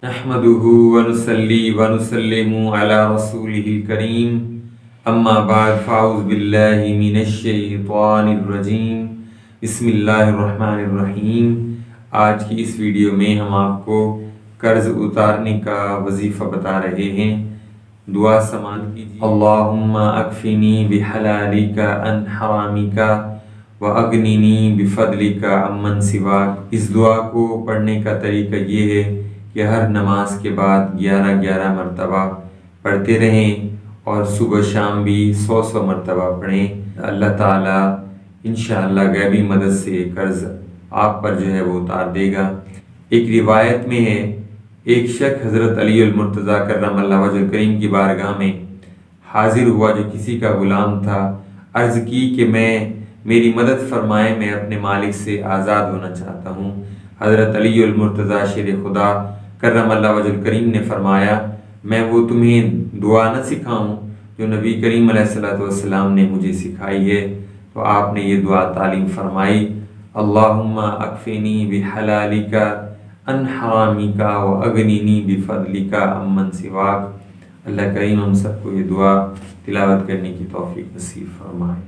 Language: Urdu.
نحمده ونصلي ونسلم على رسوله الكريم اما بعد فاعوذ باللہ من الشیطان الرجیم بسم اللہ الرحمن الرحیم۔ آج کی اس ویڈیو میں ہم آپ کو قرض اتارنے کا وظیفہ بتا رہے ہیں۔ دعا سماعت کیجیے۔ اللہم اکفنی بحلالک عن حرامک واغننی بفضلک عمن سواک۔ اس دعا کو پڑھنے کا طریقہ یہ ہے کہ ہر نماز کے بعد 11 مرتبہ پڑھتے رہیں اور صبح شام بھی 100 مرتبہ پڑھیں۔ اللہ تعالیٰ انشاءاللہ غیبی مدد سے قرض آپ پر جو ہے وہ اتار دے گا۔ ایک روایت میں ہے ایک شخص حضرت علی المرتضیٰ کرم اللہ وجہ الکریم کی بارگاہ میں حاضر ہوا جو کسی کا غلام تھا۔ عرض کی کہ میری مدد فرمائیں، میں اپنے مالک سے آزاد ہونا چاہتا ہوں۔ حضرت علی المرتضیٰ شیر خدا کرم اللہ وجہ الکریم نے فرمایا میں وہ تمہیں دعا نہ سکھاؤں جو نبی کریم علیہ السلام نے مجھے سکھائی ہے؟ تو آپ نے یہ دعا تعلیم فرمائی، اللہم اکفنی بحلالک عن حرامک واغننی بفضلک عمن سواک۔ اللہ کریم ہم سب کو یہ دعا تلاوت کرنے کی توفیق نصیب فرمائے۔